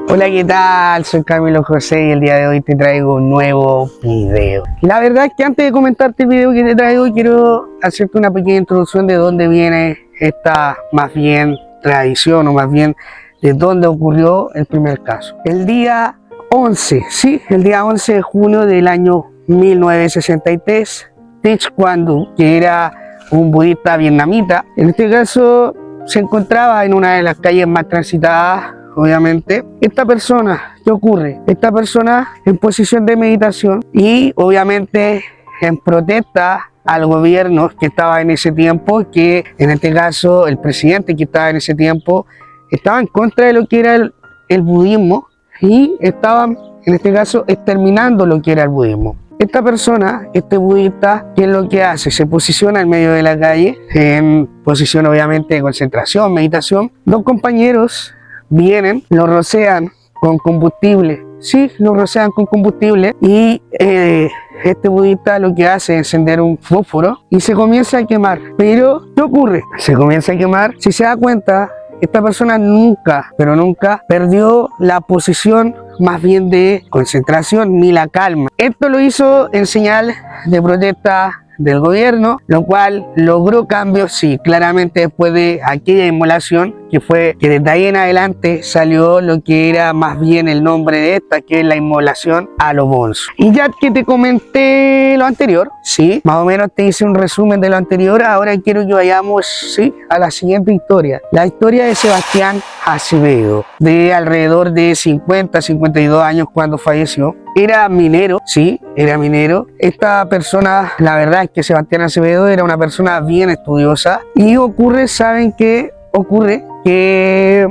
Hola, ¿qué tal? Soy Camilo José y el día de hoy te traigo un nuevo video. La verdad es que antes de comentarte el video que te traigo, quiero hacerte una pequeña introducción de dónde viene esta más bien tradición, o más bien de dónde ocurrió el primer caso. El día 11 de junio del año 1963, Thich Quang Du, que era un budista vietnamita, en este caso se encontraba en una de las calles más transitadas. Obviamente, esta persona, ¿qué ocurre? Esta persona en posición de meditación y obviamente en protesta al gobierno que estaba en ese tiempo, que en este caso el presidente que estaba en ese tiempo estaba en contra de lo que era el budismo y estaban en este caso exterminando lo que era el budismo. Esta persona, este budista, ¿qué es lo que hace? Se posiciona en medio de la calle, en posición obviamente de concentración, meditación. Dos compañeros vienen, lo rocean con combustible, y este budista lo que hace es encender un fósforo y se comienza a quemar. Pero, ¿qué ocurre? Se comienza a quemar. Si se da cuenta, esta persona nunca perdió la posición más bien de concentración ni la calma. Esto lo hizo en señal de protesta del gobierno, lo cual logró cambios, sí, claramente después de aquella inmolación, que fue que desde ahí en adelante salió lo que era más bien el nombre de esta, que es la inmolación a lo bonzo. Y ya que te comenté lo anterior, sí, más o menos te hice un resumen de lo anterior, ahora quiero que vayamos, sí, a la siguiente historia. La historia de Sebastián Acevedo, de alrededor de 52 años cuando falleció. Era minero, sí, era minero. Esta persona, la verdad es que Sebastián Acevedo era una persona bien estudiosa y ¿saben qué ocurre? Que,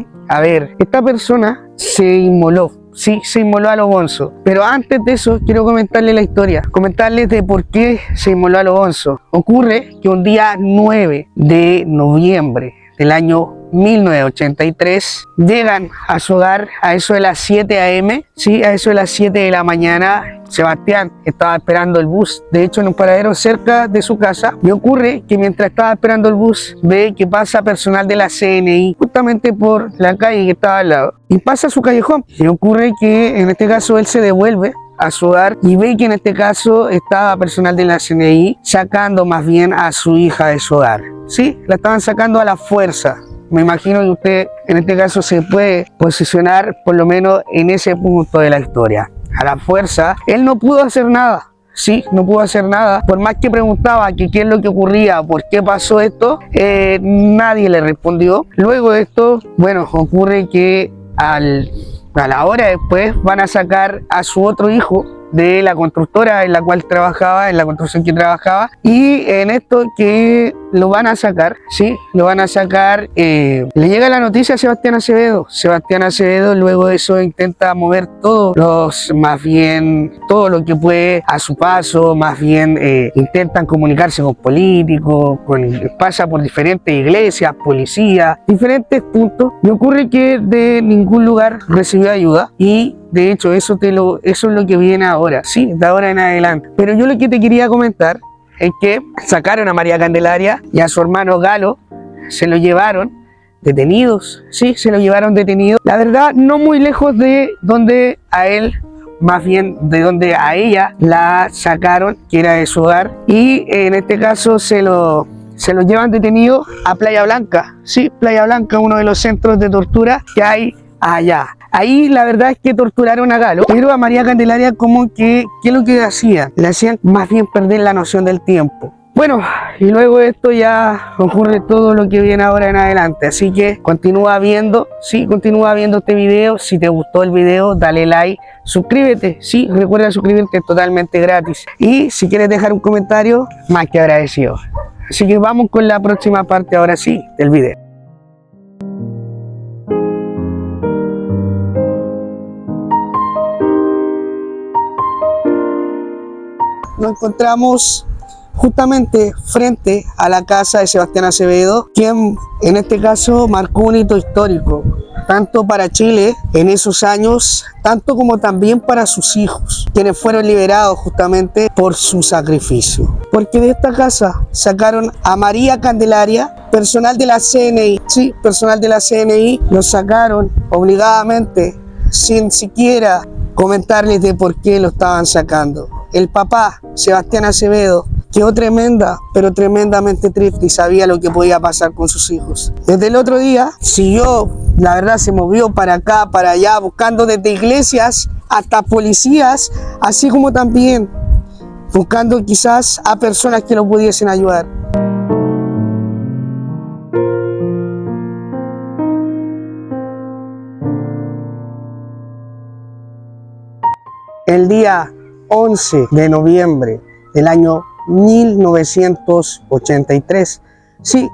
esta persona se inmoló. Sí, se inmoló a lo bonzo. Pero antes de eso, quiero comentarles la historia. Comentarles de por qué se inmoló a lo bonzo. Ocurre que un día 9 de noviembre del año 1983 llegan a su hogar a eso de las 7 a.m. Sí, a eso de las 7 de la mañana. Sebastián estaba esperando el bus, de hecho en un paradero cerca de su casa, y ocurre que mientras estaba esperando el bus ve que pasa personal de la CNI justamente por la calle que estaba al lado y pasa a su callejón, y ocurre que en este caso él se devuelve a su hogar y ve que en este caso estaba personal de la CNI sacando más bien a su hija de su hogar. Sí, la estaban sacando a la fuerza. Me imagino que usted en este caso se puede posicionar por lo menos en ese punto de la historia. A la fuerza, él no pudo hacer nada. Sí, no pudo hacer nada. Por más que preguntaba que qué es lo que ocurría, por qué pasó esto, nadie le respondió. Luego de esto, bueno, ocurre que a la hora después van a sacar a su otro hijo de la constructora en la cual trabajaba, en la construcción que trabajaba, y en esto que lo van a sacar, sí, lo van a sacar, le llega la noticia a Sebastián Acevedo. Sebastián Acevedo luego de eso intenta mover todo lo que puede a su paso, más bien intentan comunicarse con políticos, pasa por diferentes iglesias, policías, diferentes puntos, y ocurre que de ningún lugar recibió ayuda, y de hecho eso es lo que viene ahora, sí, de ahora en adelante. Pero yo lo que te quería comentar es que sacaron a María Candelaria y a su hermano Galo, se lo llevaron detenidos, sí, se lo llevaron detenidos. La verdad, no muy lejos de donde a él, más bien de donde a ella la sacaron, que era de su hogar, y en este caso se lo llevan detenido a Playa Blanca, sí, Playa Blanca, uno de los centros de tortura que hay allá. Ahí la verdad es que torturaron a Galo, pero a María Candelaria como que, ¿qué es lo que hacían? Le hacían más bien perder la noción del tiempo. Bueno, y luego de esto ya ocurre todo lo que viene ahora en adelante, así que continúa viendo este video. Si te gustó el video, dale like, suscríbete, sí, recuerda suscribirte, es totalmente gratis, y si quieres dejar un comentario, más que agradecido. Así que vamos con la próxima parte ahora sí del video. Nos encontramos justamente frente a la casa de Sebastián Acevedo, quien en este caso marcó un hito histórico, tanto para Chile en esos años, tanto como también para sus hijos, quienes fueron liberados justamente por su sacrificio. Porque de esta casa sacaron a María Candelaria, personal de la CNI, sí, personal de la CNI, los sacaron obligadamente sin siquiera comentarles de por qué lo estaban sacando. El papá, Sebastián Acevedo, quedó tremenda, pero tremendamente triste y sabía lo que podía pasar con sus hijos. Desde el otro día siguió, la verdad se movió para acá, para allá, buscando desde iglesias hasta policías, así como también buscando quizás a personas que lo pudiesen ayudar. El día 11 de noviembre del año 1983, sí,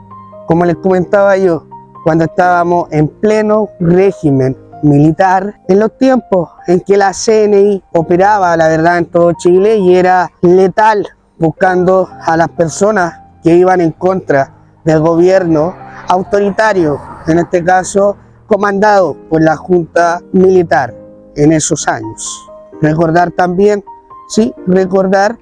como les comentaba yo, cuando estábamos en pleno régimen militar, en los tiempos en que la CNI operaba, la verdad, en todo Chile y era letal, buscando a las personas que iban en contra del gobierno autoritario, en este caso comandado por la Junta Militar en esos años. Recordar también, sí, recordar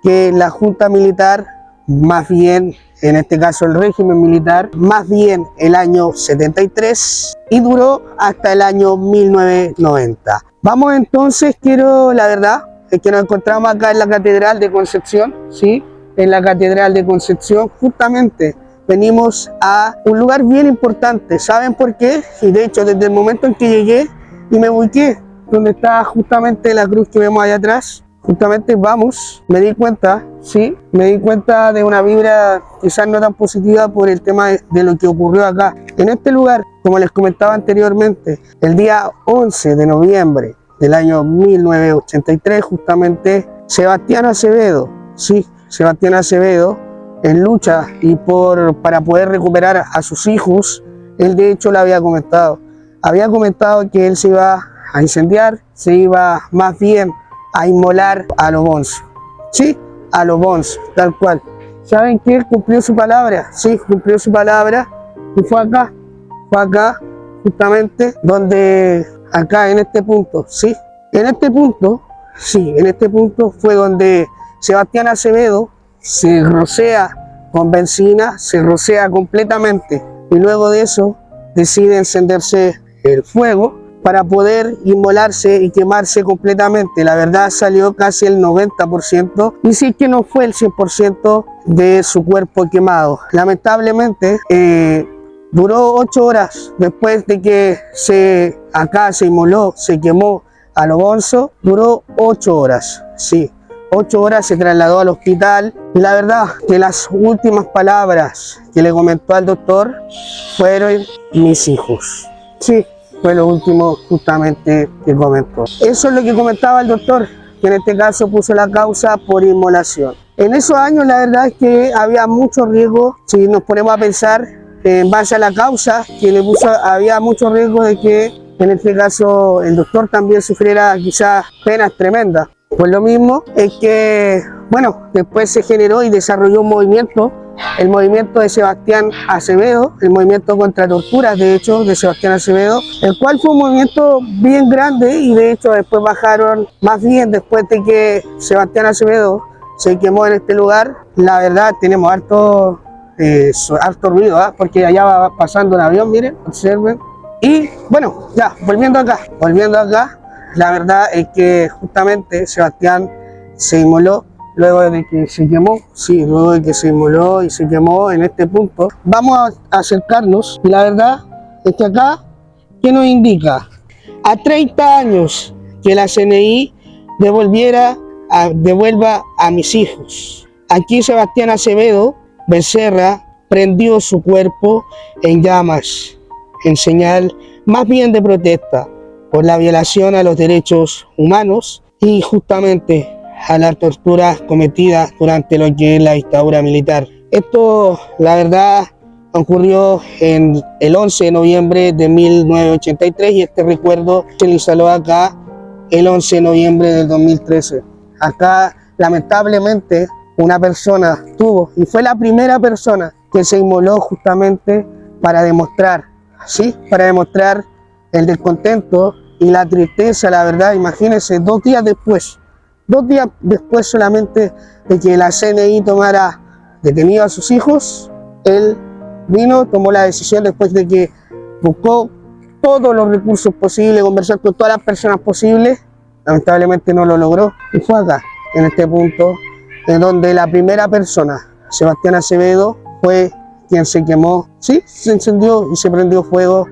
que la Junta Militar, más bien, en este caso el régimen militar, más bien el año 73 y duró hasta el año 1990. Vamos entonces, la verdad, es que nos encontramos acá en la Catedral de Concepción, sí, en la Catedral de Concepción, justamente venimos a un lugar bien importante. ¿Saben por qué? Y de hecho, desde el momento en que llegué y me ubiqué, donde está justamente la cruz que vemos allá atrás, justamente me di cuenta, sí, me di cuenta de una vibra quizás no tan positiva por el tema de lo que ocurrió acá. En este lugar, como les comentaba anteriormente, el día 11 de noviembre del año 1983, justamente Sebastián Acevedo, sí, Sebastián Acevedo, en lucha y para poder recuperar a sus hijos, él de hecho le había comentado que él se iba a incendiar, se iba más bien a inmolar a lo bonzo. Sí, a lo bonzo, tal cual. ¿Saben que él cumplió su palabra? Sí, cumplió su palabra y fue acá, justamente donde, acá en este punto, sí. En este punto fue donde Sebastián Acevedo se rocea con benzina, se rocea completamente y luego de eso decide encenderse el fuego para poder inmolarse y quemarse completamente. La verdad salió casi el 90% y sí que no fue el 100% de su cuerpo quemado. Lamentablemente duró 8 horas después de que acá se inmoló, se quemó a lo bonzo, duró 8 horas, sí. 8 horas se trasladó al hospital y la verdad que las últimas palabras que le comentó al doctor fueron mis hijos. Sí, fue lo último justamente que comentó. Eso es lo que comentaba el doctor, que en este caso puso la causa por inmolación. En esos años la verdad es que había mucho riesgo, si nos ponemos a pensar en base a la causa que le puso, había mucho riesgo de que en este caso el doctor también sufriera quizás penas tremendas. Pues lo mismo es que, bueno, después se generó y desarrolló un movimiento, el movimiento de Sebastián Acevedo, el movimiento contra torturas, de hecho, de Sebastián Acevedo, el cual fue un movimiento bien grande y de hecho después bajaron, más bien después de que Sebastián Acevedo se quemó en este lugar, la verdad tenemos harto ruido, porque allá va pasando un avión, miren, observen. Y bueno, ya, volviendo acá, la verdad es que justamente Sebastián se inmoló luego de que se quemó, sí, luego de que se inmoló y se quemó en este punto. Vamos a acercarnos y la verdad es que acá, ¿qué nos indica? A 30 años que la CNI devuelva a mis hijos. Aquí Sebastián Acevedo Becerra prendió su cuerpo en llamas, en señal más bien de protesta por la violación a los derechos humanos y justamente a las torturas cometidas durante lo que es la dictadura militar. Esto, la verdad, ocurrió en el 11 de noviembre de 1983 y este recuerdo se le instaló acá el 11 de noviembre del 2013. Acá, lamentablemente, una persona tuvo, y fue la primera persona que se inmoló justamente para demostrar, ¿sí? Para demostrar el descontento y la tristeza, la verdad. Imagínense, 2 días después solamente de que la CNI tomara detenido a sus hijos, él tomó la decisión después de que buscó todos los recursos posibles, conversar con todas las personas posibles. Lamentablemente no lo logró. Y fue acá, en este punto, en donde la primera persona, Sebastián Acevedo, fue quien se quemó. Sí, se encendió y se prendió fuego.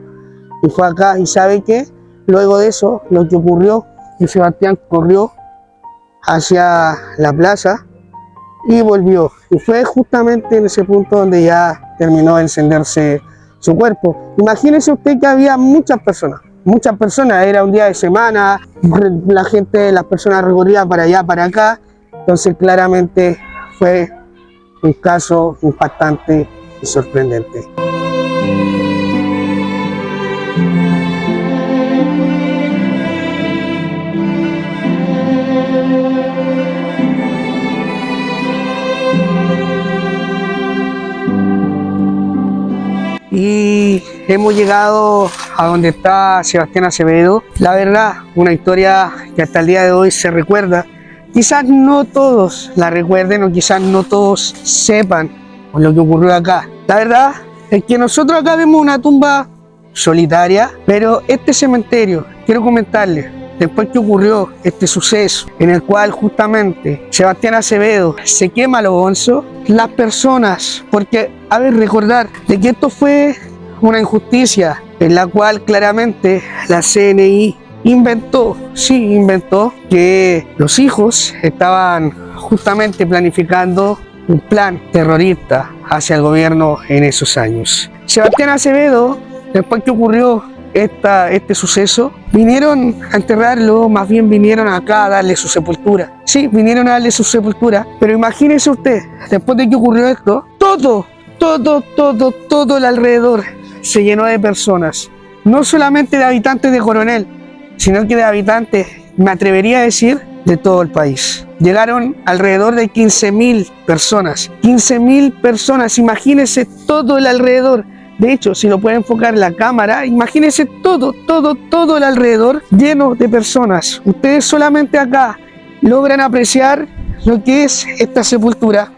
Y fue acá. Y sabe que luego de eso, lo que ocurrió, que Sebastián corrió hacia la plaza y volvió. Y fue justamente en ese punto donde ya terminó de encenderse su cuerpo. Imagínese usted que había muchas personas, era un día de semana, la gente, las personas recorrían para allá, para acá, entonces claramente fue un caso impactante y sorprendente. Y hemos llegado a donde está Sebastián Acevedo. La verdad, una historia que hasta el día de hoy se recuerda. Quizás no todos la recuerden o quizás no todos sepan lo que ocurrió acá. La verdad es que nosotros acá vemos una tumba solitaria, pero este cementerio, quiero comentarles, después que ocurrió este suceso en el cual justamente Sebastián Acevedo se quema a lo bonzo, las personas, porque a ver, recordar de que esto fue una injusticia en la cual claramente la CNI inventó que los hijos estaban justamente planificando un plan terrorista hacia el gobierno en esos años. Sebastián Acevedo, después que ocurrió este suceso, vinieron a enterrarlo, más bien vinieron acá a darle su sepultura. Sí, vinieron a darle su sepultura, pero imagínese usted, después de que ocurrió esto, todo el alrededor se llenó de personas, no solamente de habitantes de Coronel, sino que de habitantes, me atrevería a decir, de todo el país. Llegaron alrededor de 15.000 personas, 15.000 personas, imagínense todo el alrededor. De hecho, si lo puede enfocar la cámara, imagínense todo el alrededor lleno de personas. Ustedes solamente acá logran apreciar lo que es esta sepultura.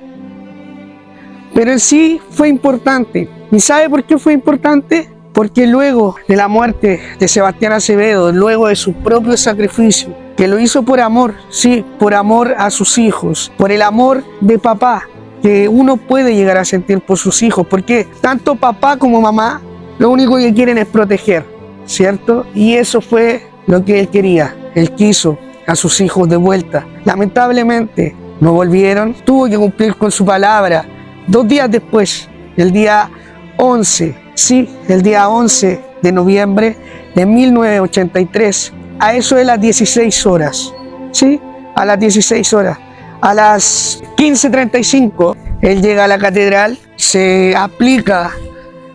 Pero en sí fue importante. ¿Y sabe por qué fue importante? Porque luego de la muerte de Sebastián Acevedo, luego de su propio sacrificio, que lo hizo por amor, sí, por amor a sus hijos, por el amor de papá, que uno puede llegar a sentir por sus hijos, porque tanto papá como mamá lo único que quieren es proteger, ¿cierto? Y eso fue lo que él quería, él quiso a sus hijos de vuelta. Lamentablemente no volvieron, tuvo que cumplir con su palabra. 2 días después, el día 11, sí, el día 11 de noviembre de 1983, a eso de las 16 horas, sí, a las 16 horas. A las 15:35 él llega a la catedral, se aplica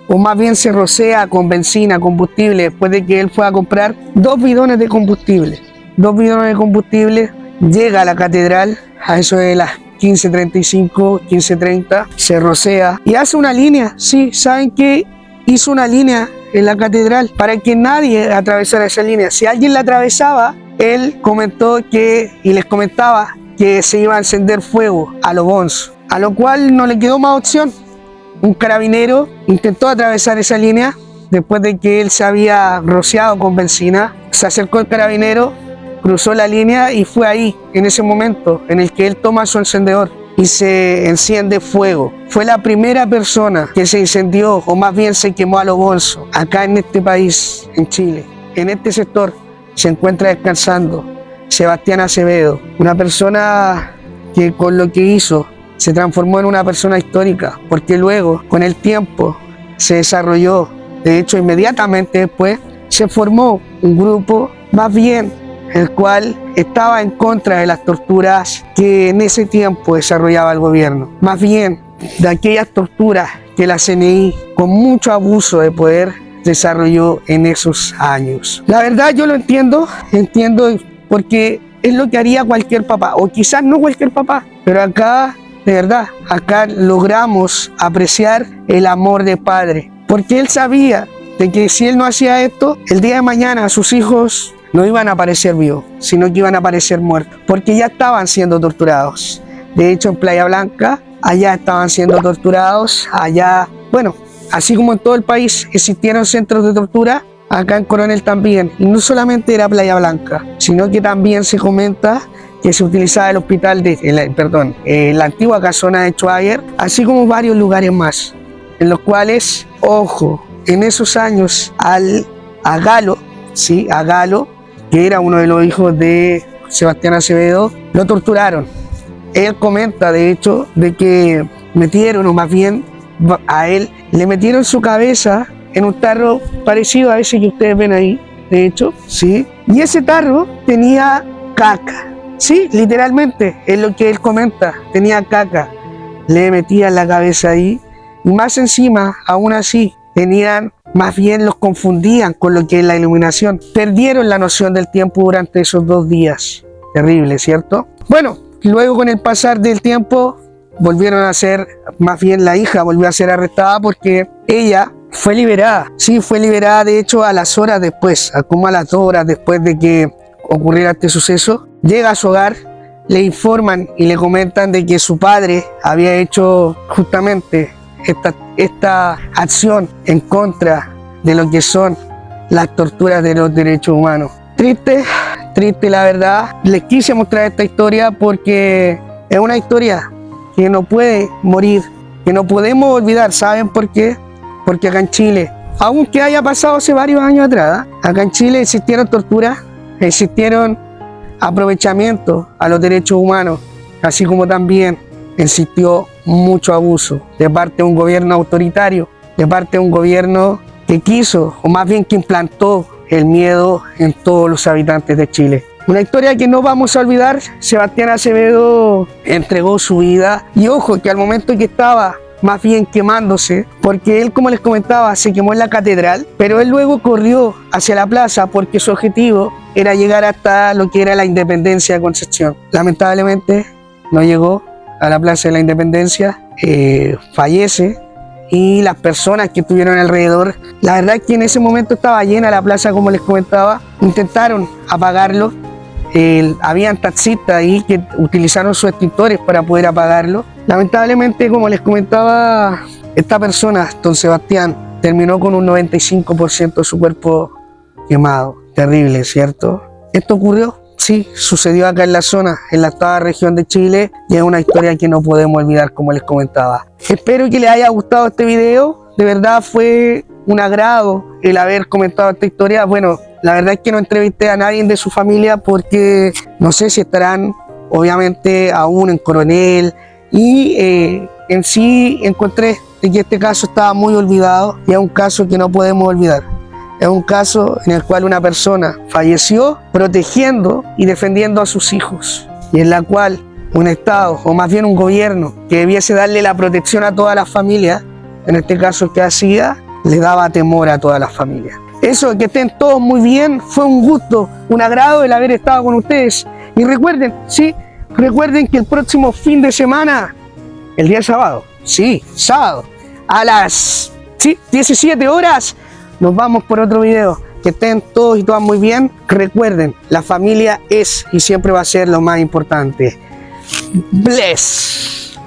o más bien se rocea con benzina, combustible, después de que él fue a comprar 2 bidones de combustible. 2 bidones de combustible, llega a la catedral a eso de las 15:35, 15:30, se rocea y hace una línea. Sí, ¿saben qué? Hizo una línea en la catedral para que nadie atravesara esa línea. Si alguien la atravesaba, él comentó y les comentaba que se iba a encender fuego a lo bonzo, a lo cual no le quedó más opción. Un carabinero intentó atravesar esa línea después de que él se había rociado con benzina. Se acercó el carabinero, cruzó la línea y fue ahí, en ese momento, en el que él toma su encendedor y se enciende fuego. Fue la primera persona que se incendió, o más bien se quemó a lo bonzo, acá en este país, en Chile. En este sector se encuentra descansando Sebastián Acevedo, una persona que con lo que hizo se transformó en una persona histórica, porque luego, con el tiempo, se desarrolló, de hecho inmediatamente después, se formó un grupo, más bien, el cual estaba en contra de las torturas que en ese tiempo desarrollaba el gobierno, más bien de aquellas torturas que la CNI, con mucho abuso de poder, desarrolló en esos años. La verdad yo lo entiendo porque es lo que haría cualquier papá, o quizás no cualquier papá, pero acá, de verdad, acá logramos apreciar el amor de padre, porque él sabía de que si él no hacía esto, el día de mañana sus hijos no iban a aparecer vivos, sino que iban a aparecer muertos, porque ya estaban siendo torturados. De hecho, en Playa Blanca, allá estaban siendo torturados, allá, bueno, así como en todo el país existieron centros de tortura, acá en Coronel también. Y no solamente era Playa Blanca, sino que también se comenta que se utilizaba el hospital la antigua casona de Schweiger, así como varios lugares más, en los cuales, ojo, en esos años a Galo, ¿sí? A Galo, que era uno de los hijos de Sebastián Acevedo, lo torturaron. Él comenta, de hecho, de que metieron, o más bien a él, le metieron su cabeza en un tarro parecido a ese que ustedes ven ahí, de hecho, ¿sí? Y ese tarro tenía caca, sí, literalmente, es lo que él comenta, tenía caca. Le metían la cabeza ahí, y más encima, aún así, más bien los confundían con lo que es la iluminación. Perdieron la noción del tiempo durante esos 2 días. Terrible, ¿cierto? Bueno, luego con el pasar del tiempo, volvieron a ser, más bien la hija volvió a ser arrestada porque ella fue liberada. Sí, fue liberada de hecho a las horas después, como a las 2 horas después de que ocurriera este suceso. Llega a su hogar, le informan y le comentan de que su padre había hecho justamente esta acción en contra de lo que son las torturas de los derechos humanos. Triste la verdad. Les quise mostrar esta historia porque es una historia que no puede morir, que no podemos olvidar. ¿Saben por qué? Porque acá en Chile, aunque haya pasado hace varios años atrás, acá en Chile existieron torturas, existieron aprovechamientos a los derechos humanos, así como también existió mucho abuso de parte de un gobierno autoritario, de parte de un gobierno que quiso, o más bien que implantó el miedo en todos los habitantes de Chile. Una historia que no vamos a olvidar. Sebastián Acevedo entregó su vida, y ojo que al momento que estaba más bien quemándose, porque él, como les comentaba, se quemó en la catedral, pero él luego corrió hacia la plaza porque su objetivo era llegar hasta lo que era la Independencia de Concepción. Lamentablemente no llegó a la Plaza de la Independencia, fallece, y las personas que estuvieron alrededor, la verdad es que en ese momento estaba llena la plaza, como les comentaba, intentaron apagarlo. Habían taxistas ahí que utilizaron sus extintores para poder apagarlo. Lamentablemente, como les comentaba, esta persona, don Sebastián, terminó con un 95% de su cuerpo quemado. Terrible, ¿cierto? Esto ocurrió, sí, sucedió acá en la zona, en la octava región de Chile, y es una historia que no podemos olvidar, como les comentaba. Espero que les haya gustado este video. De verdad fue un agrado el haber comentado esta historia. Bueno, la verdad es que no entrevisté a nadie de su familia porque no sé si estarán obviamente aún en Coronel, y en sí encontré que este caso estaba muy olvidado, y es un caso que no podemos olvidar. Es un caso en el cual una persona falleció protegiendo y defendiendo a sus hijos, y en la cual un Estado, o más bien un gobierno, que debiese darle la protección a todas las familias, en este caso que hacía, le daba temor a todas las familias. Eso, que estén todos muy bien. Fue un gusto, un agrado el haber estado con ustedes. Y recuerden, sí, recuerden que el próximo fin de semana, el día sábado, sí, sábado, a las 17 horas, nos vamos por otro video. Que estén todos y todas muy bien. Recuerden, la familia es y siempre va a ser lo más importante. Bless.